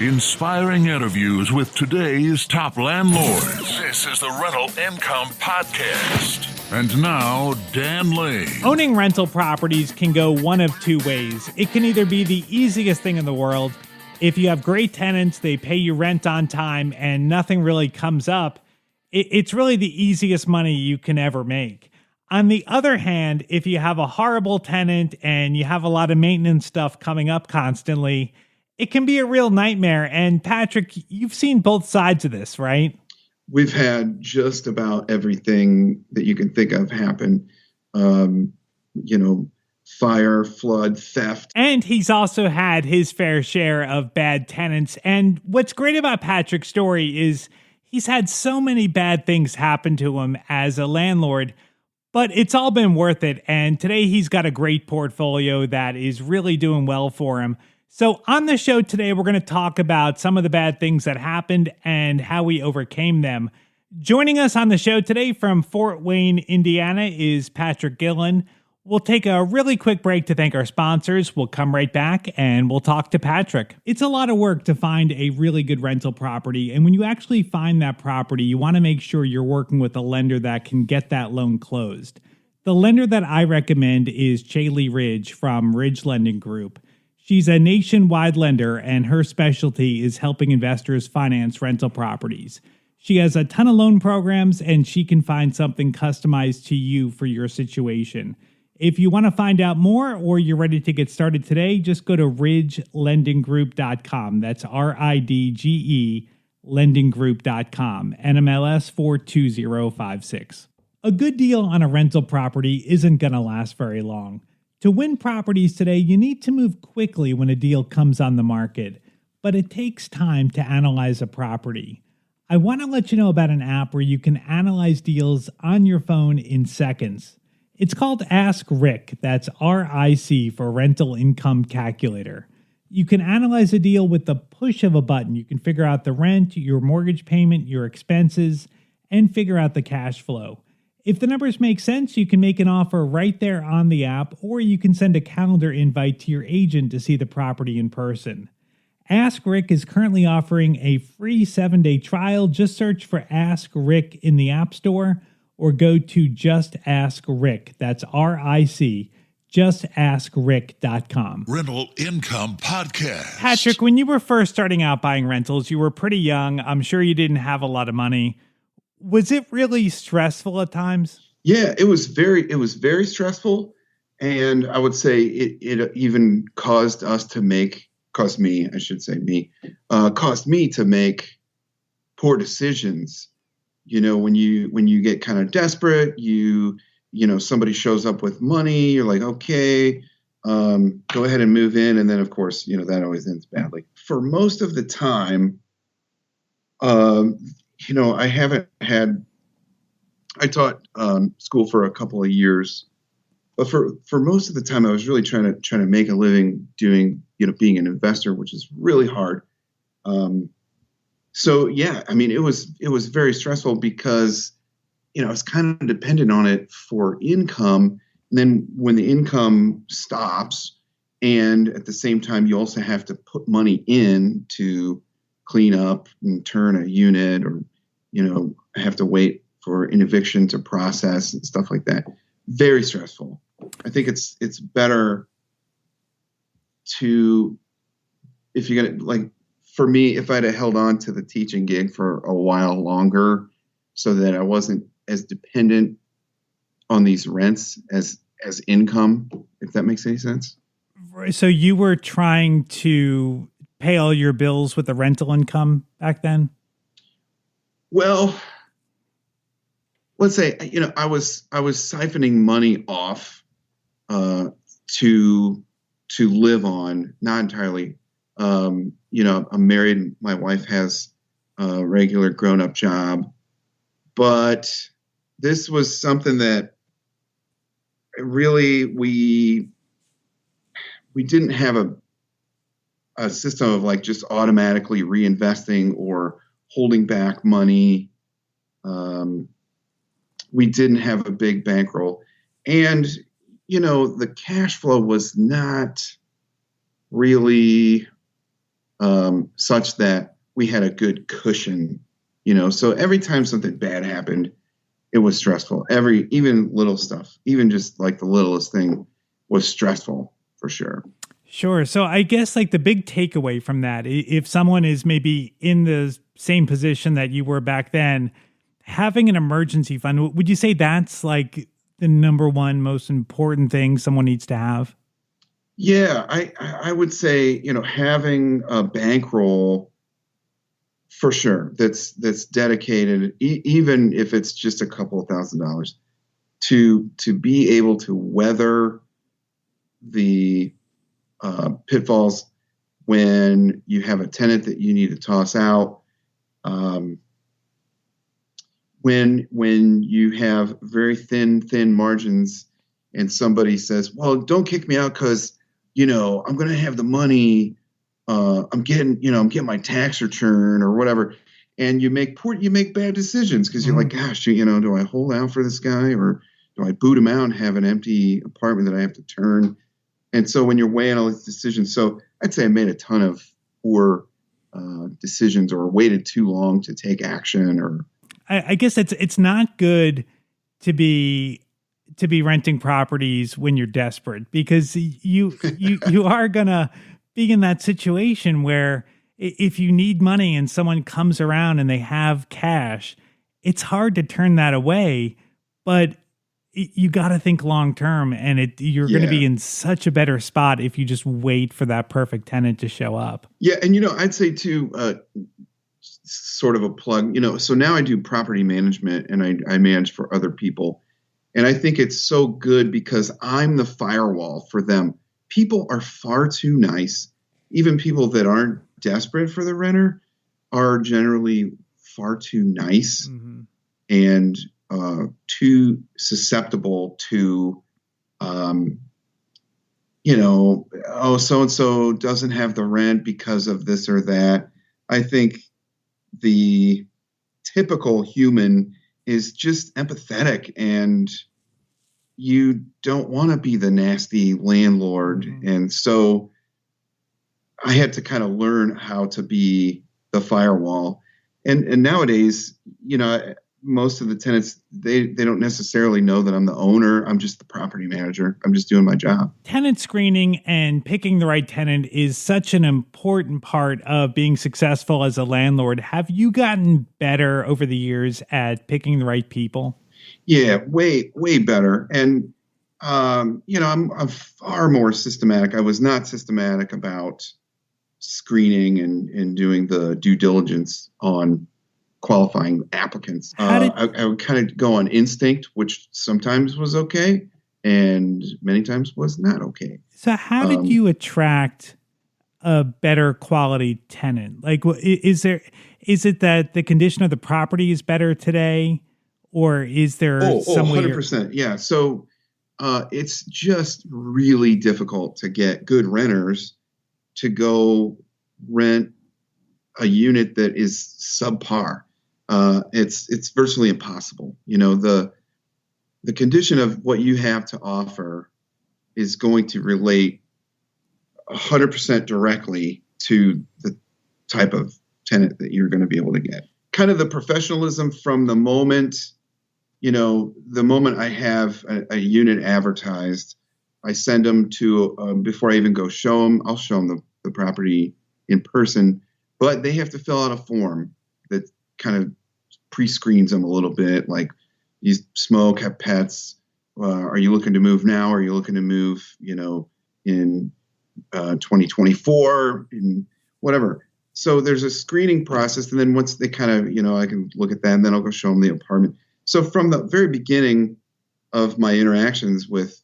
Inspiring interviews with today's top landlords. This is the Rental Income Podcast. And now, Dan Lane. Owning rental properties can go one of two ways. It can either be the easiest thing in the world. If you have great tenants, they pay you rent on time, and nothing really comes up. It's really the easiest money you can ever make. On the other hand, if you have a horrible tenant and you have a lot of maintenance stuff coming up constantly, it can be a real nightmare. And Patrick, you've seen both sides of this, right? We've had just about everything that you can think of happen. Fire, flood, theft. And he's also had his fair share of bad tenants. And what's great about Patrick's story is he's had so many bad things happen to him as a landlord, but it's all been worth it. And today he's got a great portfolio that is really doing well for him. So on the show today, we're going to talk about some of the bad things that happened and how we overcame them. Joining us on the show today from Fort Wayne, Indiana, is Patrick Gillan. We'll take a really quick break to thank our sponsors. We'll come right back and we'll talk to Patrick. It's a lot of work to find a really good rental property. And when you actually find that property, you want to make sure you're working with a lender that can get that loan closed. The lender that I recommend is Chaley Ridge from Ridge Lending Group. She's a nationwide lender, and her specialty is helping investors finance rental properties. She has a ton of loan programs, and she can find something customized to you for your situation. If you want to find out more or you're ready to get started today, just go to ridgelendinggroup.com. That's RIDGE lendinggroup.com, NMLS 42056. A good deal on a rental property isn't going to last very long. To win properties today, you need to move quickly when a deal comes on the market, but it takes time to analyze a property. I want to let you know about an app where you can analyze deals on your phone in seconds. It's called Ask Rick, that's RIC for Rental Income Calculator. You can analyze a deal with the push of a button. You can figure out the rent, your mortgage payment, your expenses, and figure out the cash flow. If the numbers make sense, you can make an offer right there on the app, or you can send a calendar invite to your agent to see the property in person. Ask Rick is currently offering a free 7-day trial. Just search for Ask Rick in the App Store or go to Just Ask Rick. That's RIC, justaskrick.com. Rental Income Podcast. Patrick, when you were first starting out buying rentals, you were pretty young. I'm sure you didn't have a lot of money. Was it really stressful at times? Yeah, it was very stressful. And I would say it even caused me to make poor decisions. When you get kind of desperate, somebody shows up with money, you're like, okay, go ahead and move in. And then of course, that always ends badly. For most of the time, I taught school for a couple of years, but for most of the time, I was really trying to make a living doing, being an investor, which is really hard. So yeah, it was very stressful because, I was kind of dependent on it for income. And then when the income stops, and at the same time, you also have to put money in to clean up and turn a unit, or, have to wait for an eviction to process and stuff like that. Very stressful. I think it's better to, if you're going to, like, for me, if I'd have held on to the teaching gig for a while longer so that I wasn't as dependent on these rents as income, if that makes any sense. So you were trying to pay all your bills with the rental income back then? Well, let's say, I was siphoning money off to live on, not entirely. I'm married. My wife has a regular grown-up job, but this was something that really we didn't have a system of like just automatically reinvesting or holding back money. We didn't have a big bankroll, and the cash flow was not really such that we had a good cushion, so every time something bad happened, it was stressful. Even little stuff, even just like the littlest thing was stressful for sure. Sure. So I guess like the big takeaway from that, if someone is maybe in the same position that you were back then, having an emergency fund, would you say that's like the number one most important thing someone needs to have? Yeah, I would say, having a bankroll for sure that's dedicated, even if it's just a couple of $1,000s, to be able to weather the pitfalls when you have a tenant that you need to toss out, when you have very thin margins, and somebody says, "Well, don't kick me out because I'm going to have the money. I'm getting my tax return or whatever," and you make bad decisions because you're like, "Gosh, do I hold out for this guy or do I boot him out and have an empty apartment that I have to turn?" And so when you're weighing all these decisions, so I'd say I made a ton of poor decisions or waited too long to take action. Or I guess it's not good to be renting properties when you're desperate, because you are gonna be in that situation where if you need money and someone comes around and they have cash, it's hard to turn that away. But you got to think long term, and you're going to be in such a better spot if you just wait for that perfect tenant to show up. Yeah, and I'd say too, sort of a plug. So now I do property management, and I manage for other people, and I think it's so good because I'm the firewall for them. People are far too nice. Even people that aren't desperate for the renter are generally far too nice, and too susceptible to, oh, so-and-so doesn't have the rent because of this or that. I think the typical human is just empathetic, and you don't want to be the nasty landlord. And so I had to kind of learn how to be the firewall. And nowadays, most of the tenants, they don't necessarily know that I'm the owner. I'm just the property manager. I'm just doing my job. Tenant screening and picking the right tenant is such an important part of being successful as a landlord. Have you gotten better over the years at picking the right people? Yeah, way better. And, I'm far more systematic. I was not systematic about screening and doing the due diligence on qualifying applicants. I would kind of go on instinct, which sometimes was okay and many times was not okay. So how did you attract a better quality tenant? Like, is it that the condition of the property is better today, or is there some way? 100%. Yeah. So it's just really difficult to get good renters to go rent a unit that is subpar. It's virtually impossible. The condition of what you have to offer is going to relate 100% directly to the type of tenant that you're going to be able to get. Kind of the professionalism from the moment I have a unit advertised, I send them to, before I even go show them, I'll show them the property in person, but they have to fill out a form that kind of pre-screens them a little bit, like, you smoke, have pets, are you looking to move now? Are you looking to move, in 2024, in whatever. So there's a screening process. And then once they kind of, I can look at that, and then I'll go show them the apartment. So from the very beginning of my interactions with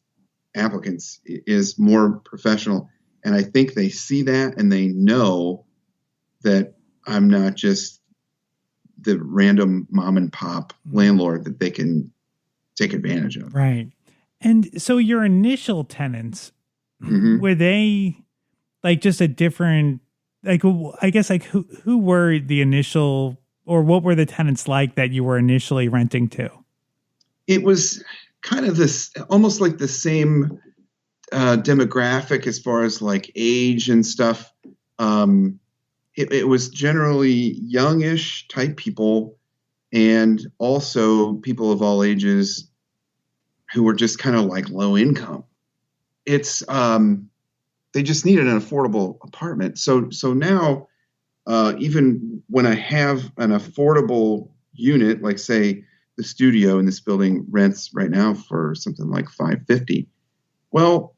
applicants is more professional. And I think they see that, and they know that I'm not just the random mom and pop landlord that they can take advantage of. Right. And so your initial tenants, were they like just a different, like, I guess, like who were the initial, or what were the tenants like that you were initially renting to? It was kind of this, almost like the same demographic as far as like age and stuff. it was generally youngish type people, and also people of all ages who were just kind of like low income. It's they just needed an affordable apartment. So now, even when I have an affordable unit, like say the studio in this building rents right now for something like $550. Well,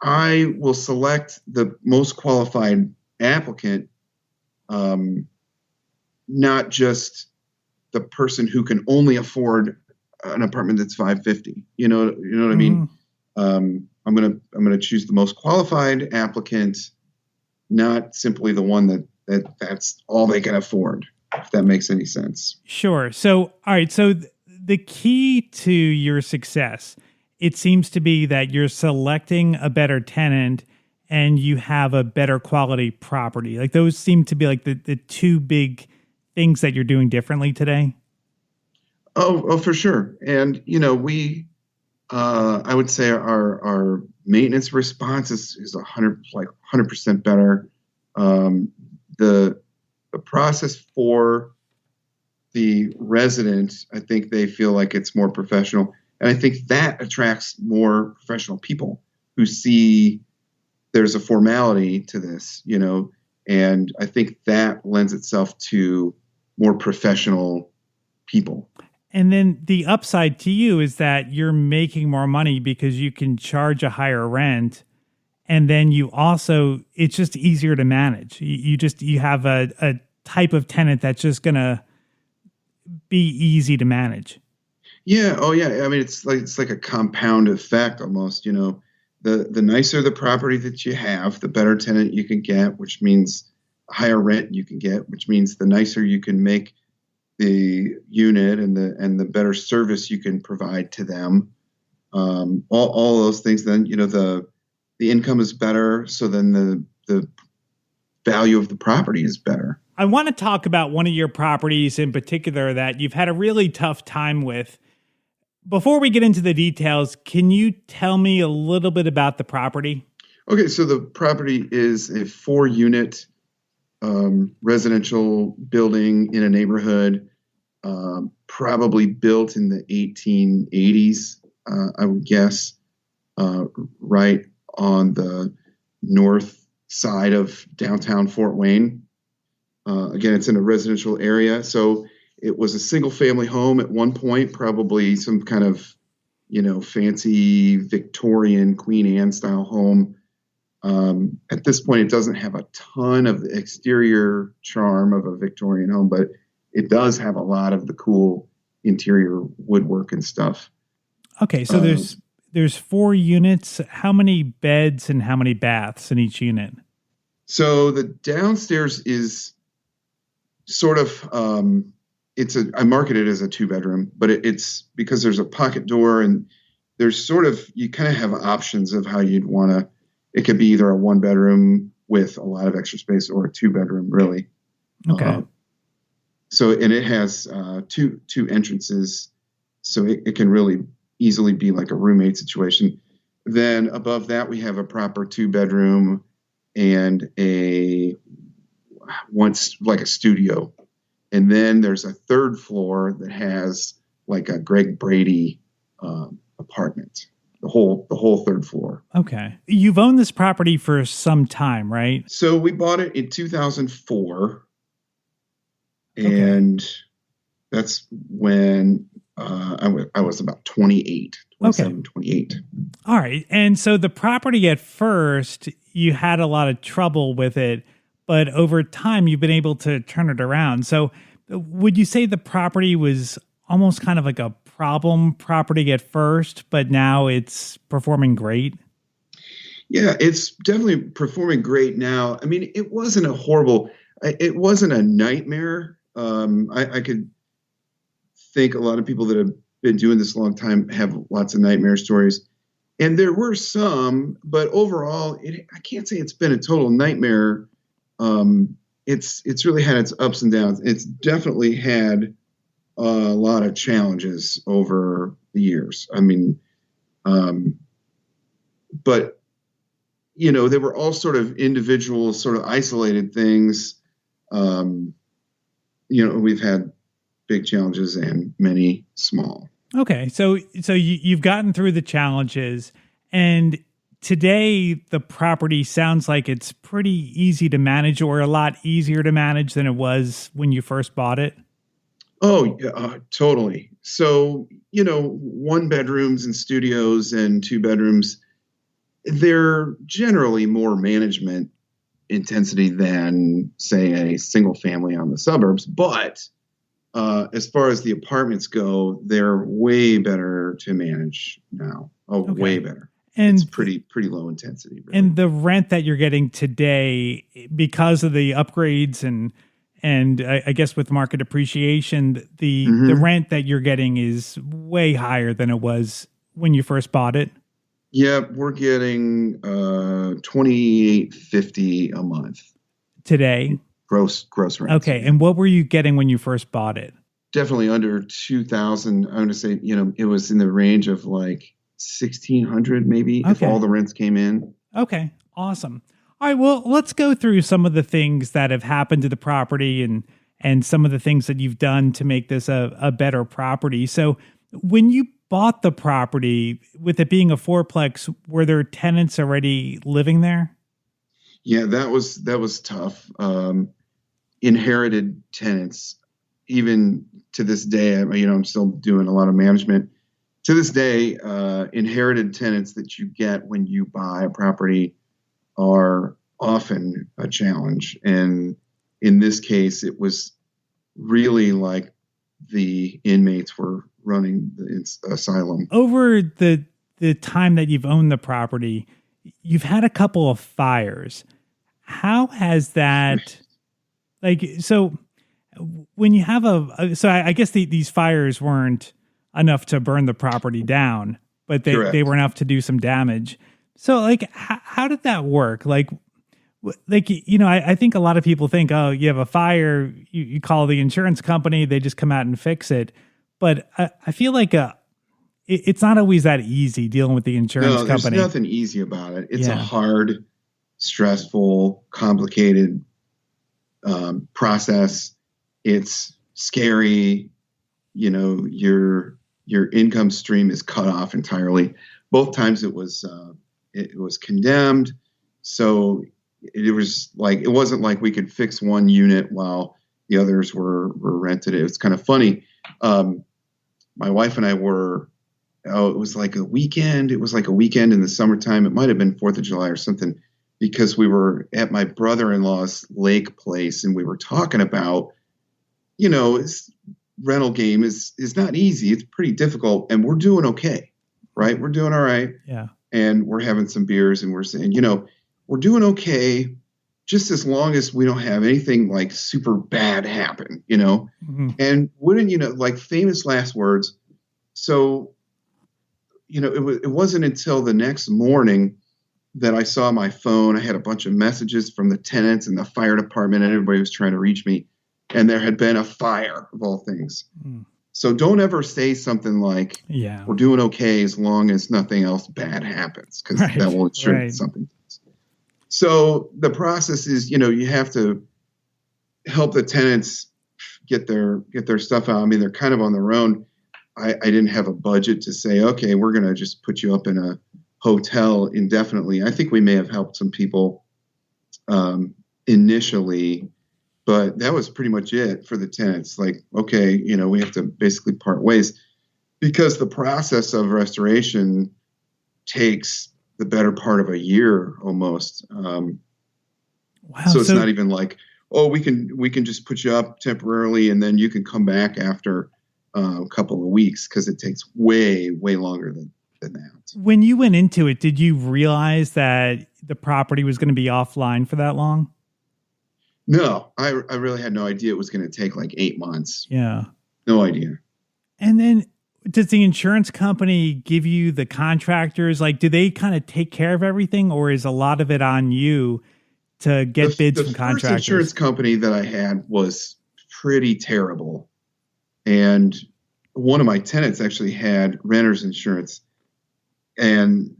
I will select the most qualified applicant, not just the person who can only afford an apartment that's $550. You know what I mean? I'm gonna choose the most qualified applicant, not simply the one that's all they can afford. If that makes any sense. Sure. So, all right. So the key to your success, it seems to be that you're selecting a better tenant and you have a better quality property. Like those seem to be like the two big things that you're doing differently today. Oh, for sure. And I would say our maintenance response is 100% better. The process for the resident, I think they feel like it's more professional, and I think that attracts more professional people who see there's a formality to this, and I think that lends itself to more professional people. And then the upside to you is that you're making more money because you can charge a higher rent. And then it's just easier to manage. You have a type of tenant that's just going to be easy to manage. Yeah. Oh yeah. I mean, it's like a compound effect almost, the nicer the property that you have, the better tenant you can get, which means higher rent you can get, which means the nicer you can make the unit and the better service you can provide to them. All those things, then, the income is better. So then the value of the property is better. I want to talk about one of your properties in particular that you've had a really tough time with. Before we get into the details, can you tell me a little bit about the property? Okay, so the property is a 4-unit residential building in a neighborhood, probably built in the 1880s, I would guess, right on the north side of downtown Fort Wayne. Again, it's in a residential area. So it was a single family home at one point, probably some kind of, fancy Victorian Queen Anne style home. At this point, it doesn't have a ton of the exterior charm of a Victorian home, but it does have a lot of the cool interior woodwork and stuff. Okay, so there's 4 units. How many beds and how many baths in each unit? So the downstairs is sort of I market it as a 2-bedroom, but it's because there's a pocket door and there's you kind of have options of how you'd want to. It could be either a 1-bedroom with a lot of extra space or a 2-bedroom, really. Okay. And it has two entrances, so it can really easily be like a roommate situation. Then above that, we have a proper 2-bedroom and like a studio. And then there's a 3rd floor that has like a Greg Brady apartment. The whole 3rd floor. Okay. You've owned this property for some time, right? So we bought it in 2004. And that's when I was about 28, 27, 28. All right. And so the property at first, you had a lot of trouble with it, but over time you've been able to turn it around. So would you say the property was almost kind of like a problem property at first, but now it's performing great? Yeah, it's definitely performing great now. I mean, it wasn't a nightmare. I could think a lot of people that have been doing this a long time have lots of nightmare stories. And there were some, but overall, I can't say it's been a total nightmare. It's really had its ups and downs. It's definitely had a lot of challenges over the years. I mean, but they were all sort of individual, sort of isolated things. We've had big challenges and many small. Okay. So you've gotten through the challenges, and today the property sounds like it's pretty easy to manage, or a lot easier to manage than it was when you first bought it. Oh, yeah, totally. So, 1 bedrooms and studios and 2 bedrooms, they're generally more management intensity than, say, a single family on the suburbs. But as far as the apartments go, they're way better to manage now. Oh, okay. Way better. And it's pretty low intensity. Really. And the rent that you're getting today, because of the upgrades and I guess with market appreciation, the rent that you're getting is way higher than it was when you first bought it. Yeah, we're getting $2,850 a month today. Gross rent. Okay, and what were you getting when you first bought it? Definitely under 2,000. I'm going to say, it was in the range of like 1,600 maybe if all the rents came in. Okay, awesome. All right, well, let's go through some of the things that have happened to the property and some of the things that you've done to make this a better property. So when you bought the property, with it being a fourplex, were there tenants already living there? Yeah, that was tough. Inherited tenants, even to this day, I'm still doing a lot of management. To this day, inherited tenants that you get when you buy a property are often a challenge. And in this case, it was really like the inmates were running the asylum. Over the time that you've owned the property, you've had a couple of fires. How has that, so when you have I guess these fires weren't enough to burn the property down, but they were enough to do some damage. So how did that work? I think a lot of people think, oh, you have a fire, you call the insurance company, they just come out and fix it. But I feel like it's not always that easy dealing with the insurance company. There's nothing easy about it. It's a hard, stressful, complicated process. It's scary. Your income stream is cut off entirely. Both times it was condemned. So it wasn't like we could fix one unit while the others were rented. It was kind of funny. My wife and I it was like a weekend. It was like a weekend in the summertime. It might've been 4th of July or something, because we were at my brother-in-law's lake place and we were talking about, this rental game is not easy. It's pretty difficult, and we're doing okay, right? We're doing all right. Yeah. And we're having some beers and we're saying, we're doing okay just as long as we don't have anything like super bad happen, Mm-hmm. And wouldn't famous last words. So, it wasn't until the next morning that I saw my phone. I had a bunch of messages from the tenants and the fire department, and everybody was trying to reach me. And there had been a fire, of all things. Mm. So don't ever say something like, we're doing okay as long as nothing else bad happens, because that will ensure that something does. So the process is, you have to help the tenants get their stuff out. I mean, they're kind of on their own. I didn't have a budget to say, okay, we're going to just put you up in a hotel indefinitely. I think we may have helped some people initially, but that was pretty much it for the tenants. Okay, we have to basically part ways, because the process of restoration takes the better part of a year almost. Wow. So it's not even like, oh, we can just put you up temporarily and then you can come back after a couple of weeks, because it takes way, way longer than that. When you went into it, did you realize that the property was going to be offline for that long? No, I really had no idea it was going to take like 8 months. Yeah. No idea. And then does the insurance company give you the contractors? Do they kind of take care of everything, or is a lot of it on you to get bids from contractors? The first insurance company that I had was pretty terrible. And one of my tenants actually had renter's insurance. And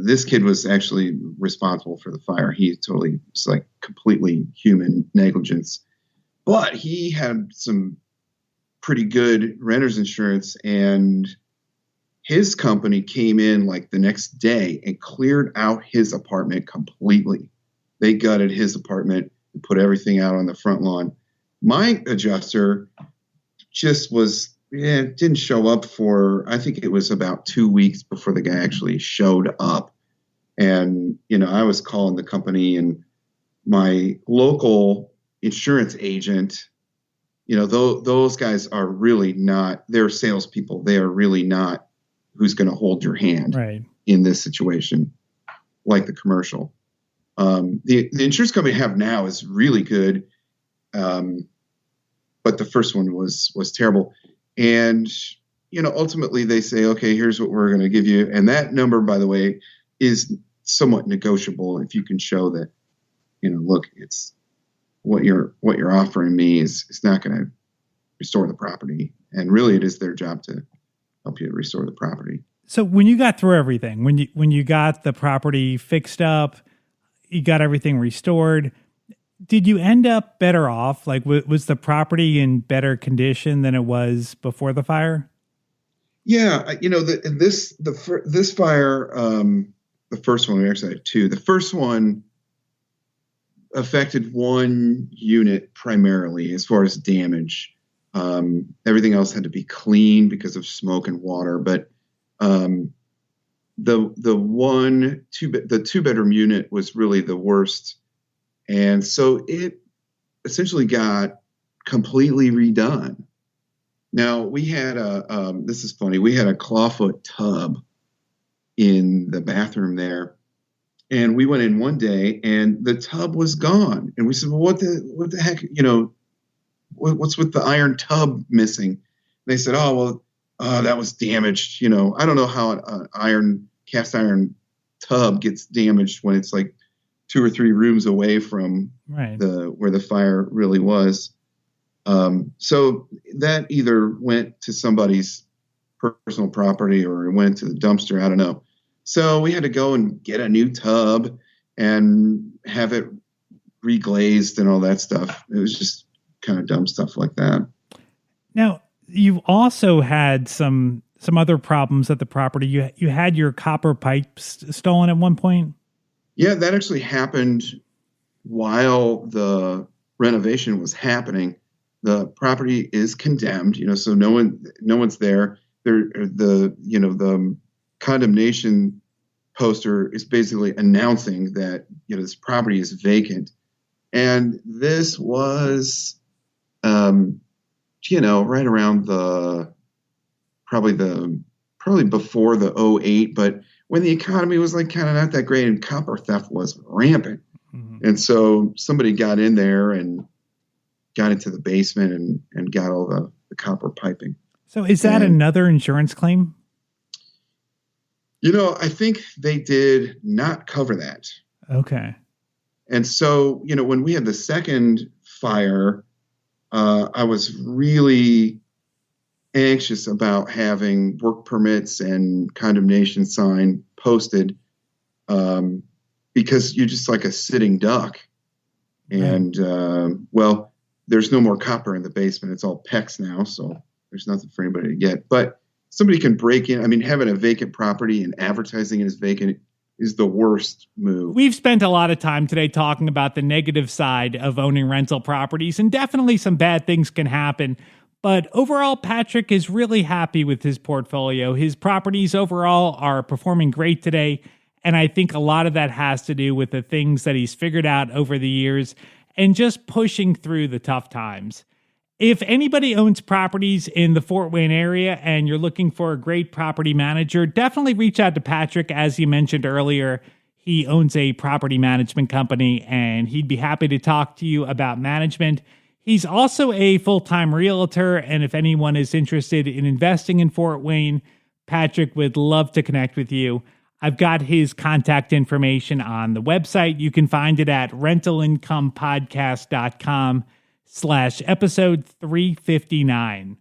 this kid was actually responsible for the fire. He totally was like completely human negligence, but he had some pretty good renter's insurance, and his company came in like the next day and cleared out his apartment completely. They gutted his apartment and put everything out on the front lawn. My adjuster just didn't show up for, I think it was about 2 weeks before the guy actually showed up. And, I was calling the company, and my local insurance agent, those guys are really not, they're salespeople. They are really not who's going to hold your hand in this situation, like the commercial. The insurance company I have now is really good. But the first one was terrible. And, ultimately they say, okay, here's what we're going to give you. And that number, by the way, is somewhat negotiable. If you can show that, look, it's what you're offering me is not going to restore the property. And really it is their job to help you restore the property. So when you got through everything, when you got the property fixed up, you got everything restored, did you end up better off? Like, was the property in better condition than it was before the fire? Yeah, this fire, the first one, we actually had two. The first one affected one unit primarily as far as damage. Everything else had to be cleaned because of smoke and water. But the 2-bedroom unit was really the worst. And so it essentially got completely redone. Now we had this is funny. We had a clawfoot tub in the bathroom there, and we went in one day and the tub was gone. And we said, well, what the heck, what's with the iron tub missing? And they said, oh, well, that was damaged. I don't know how an cast iron tub gets damaged when it's like 2 or 3 rooms away from where the fire really was. So that either went to somebody's personal property or it went to the dumpster. I don't know. So we had to go and get a new tub and have it reglazed and all that stuff. It was just kind of dumb stuff like that. Now, you've also had some other problems at the property. You had your copper pipes stolen at one point. Yeah, that actually happened while the renovation was happening. The property is condemned, so no one's there. The condemnation poster is basically announcing that, this property is vacant. And this was, right around probably before the 2008, but when the economy was like kind of not that great and copper theft was rampant. Mm-hmm. And so somebody got in there and got into the basement and got all the copper piping. So is that another insurance claim? I think they did not cover that. Okay. And so, when we had the second fire, I was really anxious about having work permits and condemnation sign posted because you're just like a sitting duck. And, there's no more copper in the basement. It's all PEX now, so there's nothing for anybody to get. But somebody can break in. I mean, having a vacant property and advertising it as vacant is the worst move. We've spent a lot of time today talking about the negative side of owning rental properties, and definitely some bad things can happen. But overall, Patrick is really happy with his portfolio. His properties overall are performing great today, and I think a lot of that has to do with the things that he's figured out over the years and just pushing through the tough times. If anybody owns properties in the Fort Wayne area and you're looking for a great property manager, definitely reach out to Patrick. As you mentioned earlier, he owns a property management company and he'd be happy to talk to you about management. He's also a full-time realtor, and if anyone is interested in investing in Fort Wayne, Patrick would love to connect with you. I've got his contact information on the website. You can find it at rentalincomepodcast.com/episode 359.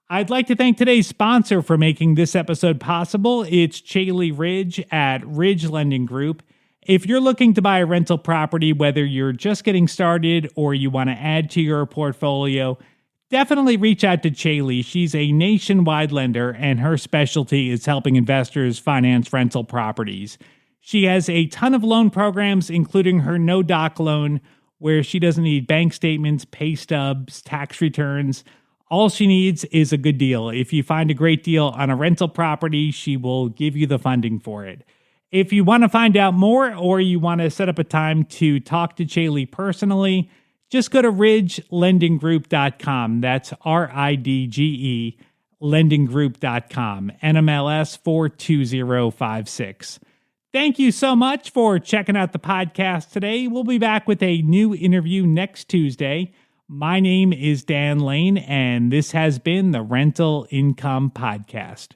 I'd like to thank today's sponsor for making this episode possible. It's Chaley Ridge at Ridge Lending Group. If you're looking to buy a rental property, whether you're just getting started or you want to add to your portfolio, definitely reach out to Chaley. She's a nationwide lender, and her specialty is helping investors finance rental properties. She has a ton of loan programs, including her no-doc loan, where she doesn't need bank statements, pay stubs, tax returns. All she needs is a good deal. If you find a great deal on a rental property, she will give you the funding for it. If you want to find out more or you want to set up a time to talk to Chaley personally, just go to ridgelendinggroup.com. That's RIDGE lendinggroup.com, NMLS 42056. Thank you so much for checking out the podcast today. We'll be back with a new interview next Tuesday. My name is Dan Lane, and this has been the Rental Income Podcast.